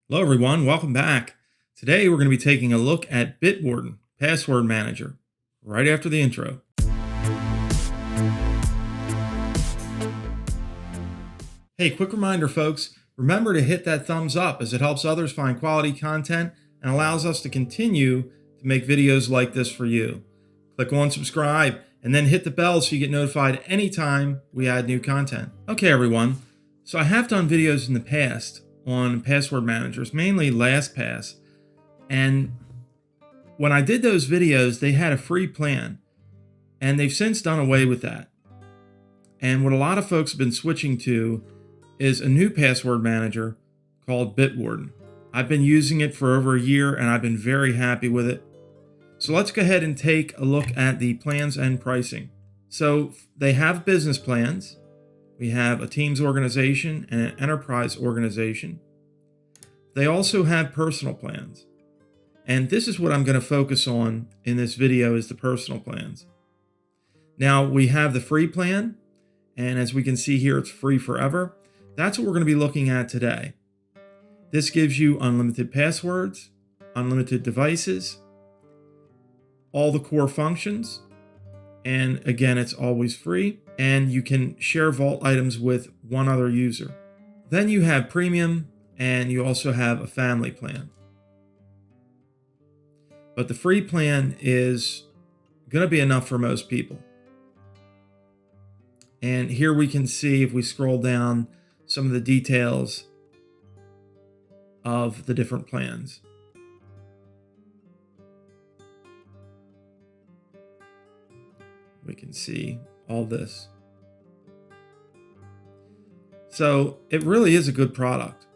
Hello everyone, welcome back. Today we're going to be taking a look at Bitwarden, Password Manager, right after the intro. Hey, quick reminder folks, remember to hit that thumbs up as it helps others find quality content and allows us to continue to make videos like this for you. Click on subscribe and then hit the bell so you get notified anytime we add new content. Okay everyone, so I have done videos in the past on password managers, mainly LastPass. And when I did those videos, they had a free plan and they've since done away with that. And what a lot of folks have been switching to is a new password manager called Bitwarden. I've been using it for over a year and I've been very happy with it. So let's go ahead and take a look at the plans and pricing. So they have business plans. We have a Teams organization and an enterprise organization. They also have personal plans. And this is what I'm going to focus on in this video is the personal plans. Now we have the free plan. And as we can see here, it's free forever. That's what we're going to be looking at today. This gives you unlimited passwords, unlimited devices, all the core functions. And again, it's always free. And you can share vault items with one other user. Then you have premium and you also have a family plan. But the free plan is going to be enough for most people. And here we can see, if we scroll down, some of the details of the different plans. We can see all this. So it really is a good product.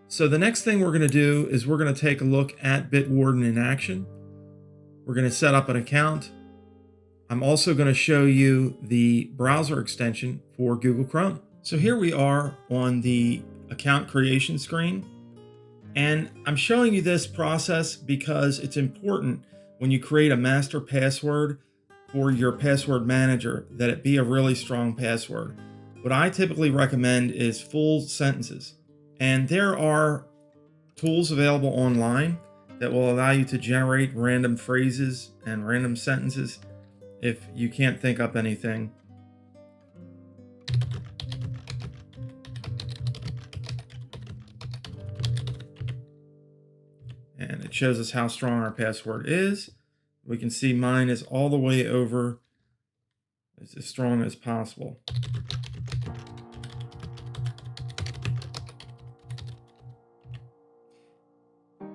So the next thing we're going to do is we're going to take a look at Bitwarden in action. We're going to set up an account. I'm also going to show you the browser extension for Google Chrome. So here we are on the account creation screen. And I'm showing you this process because it's important when you create a master password for your password manager that it be a really strong password. What I typically recommend is full sentences. And there are tools available online that will allow you to generate random phrases and random sentences if you can't think up anything. And it shows us how strong our password is. We can see mine is all the way over. It's as strong as possible.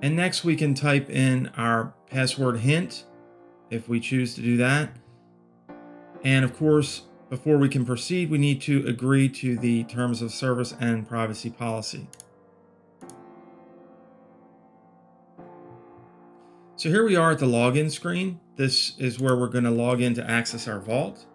And next we can type in our password hint if we choose to do that. And of course, before we can proceed, we need to agree to the terms of service and privacy policy. So here we are at the login screen. This is where we're going to log in to access our vault.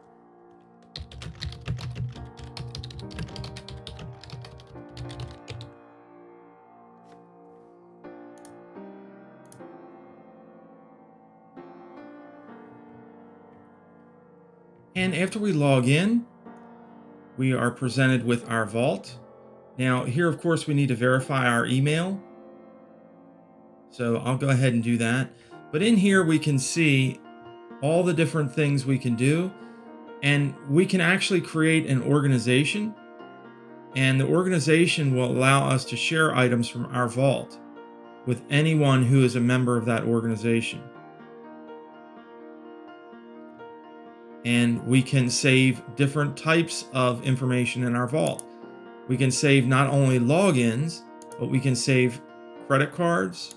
And after we log in, we are presented with our vault. Now here, of course, we need to verify our email. So I'll go ahead and do that. But in here, we can see all the different things we can do. And we can actually create an organization. And the organization will allow us to share items from our vault with anyone who is a member of that organization. And we can save different types of information in our vault. We can save not only logins, but we can save credit cards,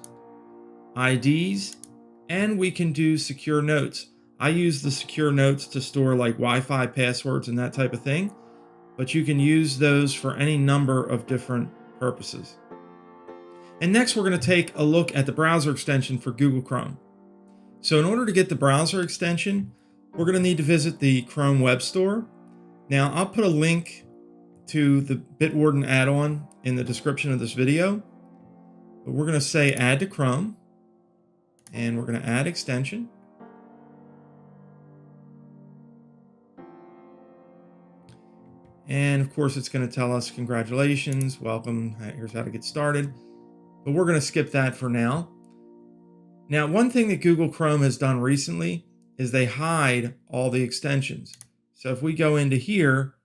IDs, and we can do secure notes. I use the secure notes to store like Wi-Fi passwords and that type of thing, but you can use those for any number of different purposes. And next we're going to take a look at the browser extension for Google Chrome. So in order to get the browser extension, we're going to need to visit the Chrome Web Store. Now I'll put a link to the Bitwarden add-on in the description of this video. But we're going to say add to Chrome. And we're going to add extension. And of course, it's going to tell us, congratulations, welcome, here's how to get started. but we're going to skip that for now. Now, one thing that Google Chrome has done recently is they hide all the extensions. So if we go into here,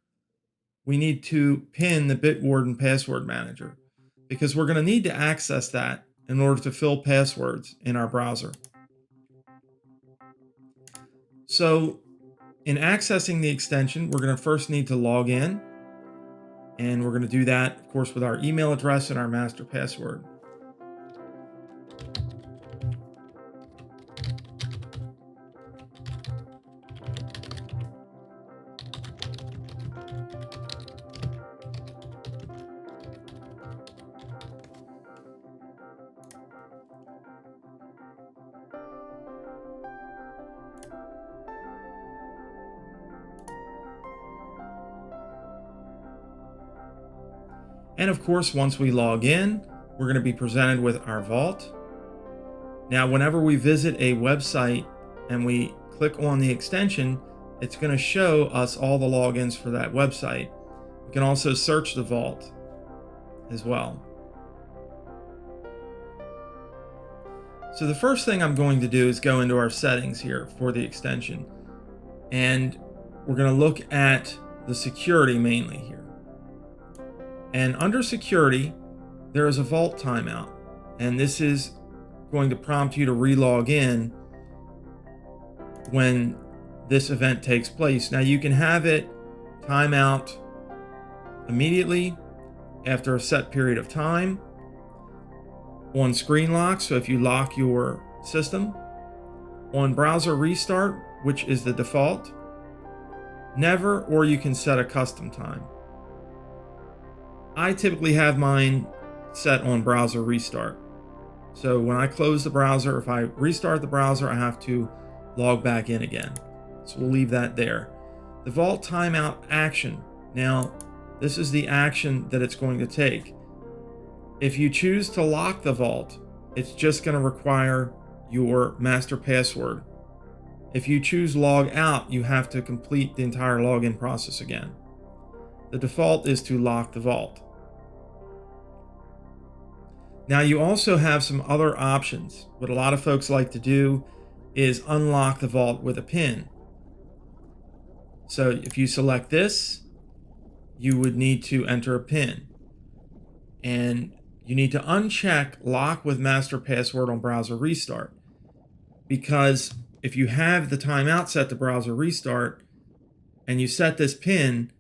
we need to pin the Bitwarden password manager because we're going to need to access that in order to fill passwords in our browser. So in accessing the extension, we're going to first need to log in, and we're going to do that, of course, with our email address and our master password. And of course, once we log in, we're going to be presented with our vault. Now, whenever we visit a website and we click on the extension, it's going to show us all the logins for that website. We can also search the vault as well. So the first thing I'm going to do is go into our settings here for the extension. And we're going to look at the security mainly here. And under security, there is a vault timeout. And this is going to prompt you to re-log in when this event takes place. Now you can have it time out immediately after a set period of time, on screen lock, so if you lock your system, on browser restart, which is the default, never, or you can set a custom time. I typically have mine set on browser restart. So when I close the browser, if I restart the browser, I have to log back in again. So we'll leave that there. The vault timeout action. Now, this is the action that it's going to take. If you choose to lock the vault, it's just going to require your master password. If you choose log out, you have to complete the entire login process again. The default is to lock the vault. Now you also have some other options. What a lot of folks like to do is unlock the vault with a PIN. So if you select this, you would need to enter a PIN. And you need to uncheck lock with master password on browser restart. Because if you have the timeout set to browser restart and you set this PIN,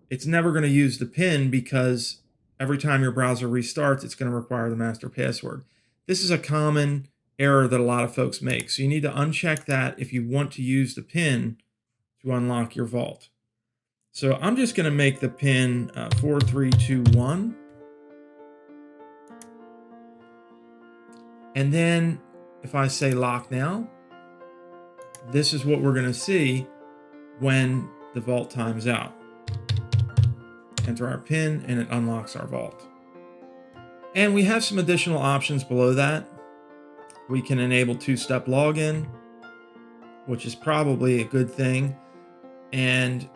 it's never going to use the PIN because every time your browser restarts, it's going to require the master password. This is a common error that a lot of folks make. So you need to uncheck that if you want to use the PIN to unlock your vault. So I'm just going to make the PIN 4321. And then if I say lock now, this is what we're going to see when the vault times out. Enter our PIN and it unlocks our vault. And we have some additional options below that. We can enable two-step login, which is probably a good thing. And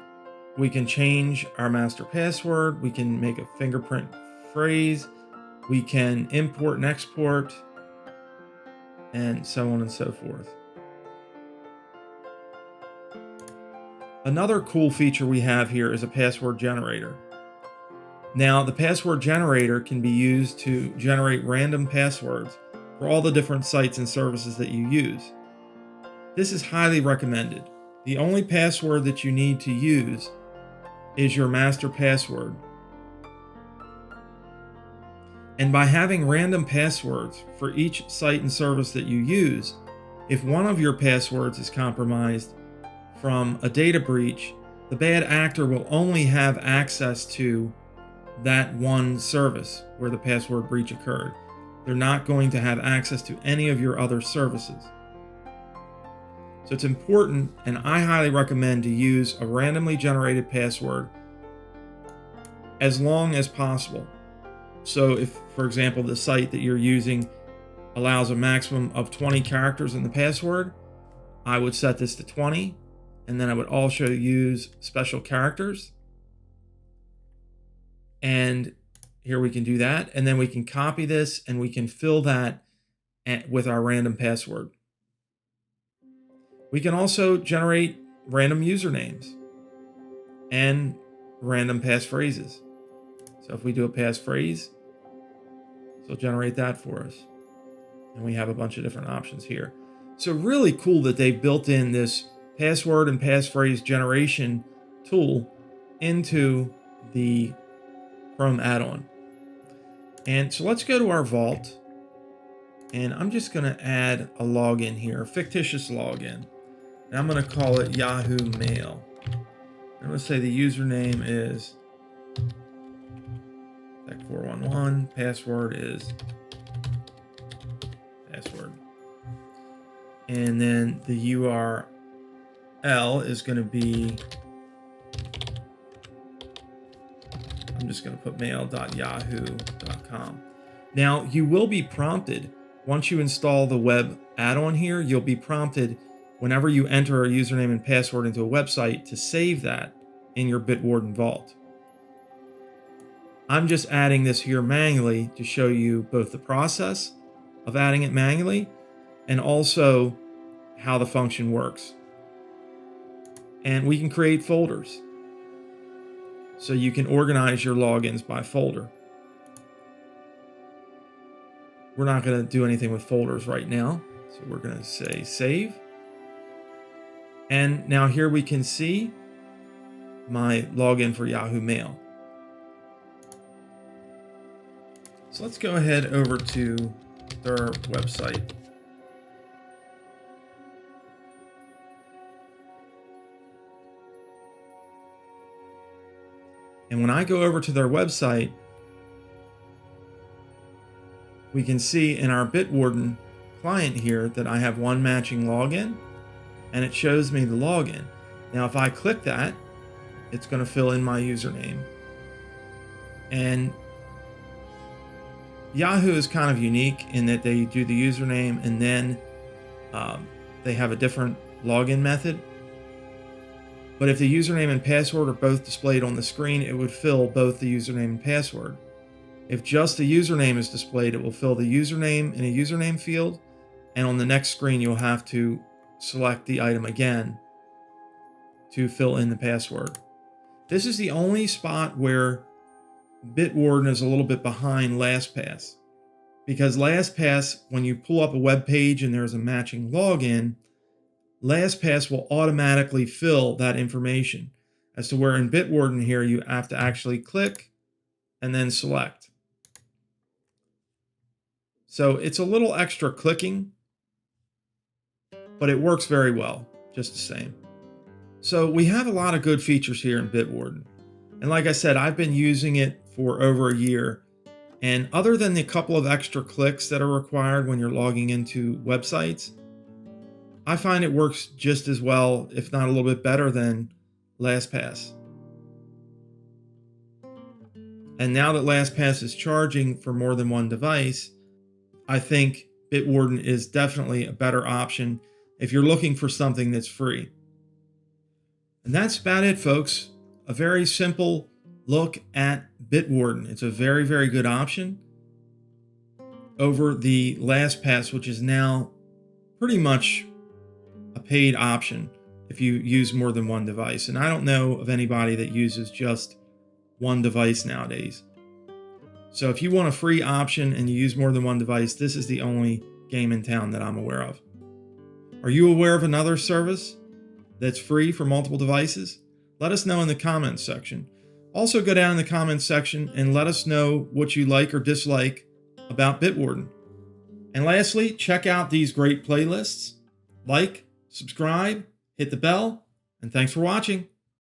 we can change our master password. We can make a fingerprint phrase. We can import and export, and so on and so forth. Another cool feature we have here is a password generator. Now, the password generator can be used to generate random passwords for all the different sites and services that you use. This is highly recommended. The only password that you need to use is your master password. And by having random passwords for each site and service that you use, if one of your passwords is compromised from a data breach, the bad actor will only have access to that one service where the password breach occurred. They're not going to have access to any of your other services. So it's important, and I highly recommend to use a randomly generated password as long as possible. So if, for example, the site that you're using allows a maximum of 20 characters in the password, I would set this to 20, and then I would also use special characters. And here we can do that. And then we can copy this and we can fill that with our random password. We can also generate random usernames and random passphrases. So if we do a passphrase, it'll generate that for us. And we have a bunch of different options here. So really cool that they've built in this password and passphrase generation tool into the Chrome add-on. And so let's go to our vault. And I'm just going to add a login here, a fictitious login. And I'm going to call it Yahoo Mail. I'm going to say the username is Tech411. Password is password. And then the URL is going to be, I'm just going to put mail.yahoo.com. Now, you will be prompted, once you install the web add-on here, you'll be prompted whenever you enter a username and password into a website to save that in your Bitwarden vault. I'm just adding this here manually to show you both the process of adding it manually and also how the function works. And we can create folders. So you can organize your logins by folder. We're not going to do anything with folders right now. So we're going to say save. And now here we can see my login for Yahoo Mail. So let's go ahead over to their website. And when I go over to their website, we can see in our Bitwarden client here that I have one matching login, and it shows me the login. Now, if I click that, it's going to fill in my username. And Yahoo is kind of unique in that they do the username and then they have a different login method. But if the username and password are both displayed on the screen, it would fill both the username and password. If just the username is displayed, it will fill the username in a username field, and on the next screen you'll have to select the item again to fill in the password. This is the only spot where Bitwarden is a little bit behind LastPass, because LastPass, when you pull up a web page and there's a matching login, LastPass will automatically fill that information, as to where in Bitwarden here you have to actually click and then select. So it's a little extra clicking, but it works very well just the same. So we have a lot of good features here in Bitwarden. And like I said, I've been using it for over a year. And other than the couple of extra clicks that are required when you're logging into websites, I find it works just as well, if not a little bit better than LastPass. And now that LastPass is charging for more than one device, I think Bitwarden is definitely a better option if you're looking for something that's free. And that's about it, folks. A very simple look at Bitwarden. It's a very, very good option over the LastPass, which is now pretty much a paid option if you use more than one device. And I don't know of anybody that uses just one device nowadays. So if you want a free option and you use more than one device, this is the only game in town that I'm aware of. Are you aware of another service that's free for multiple devices? Let us know in the comments section. Also go down in the comments section and let us know what you like or dislike about Bitwarden. And lastly, check out these great playlists. Like, subscribe, hit the bell, and thanks for watching.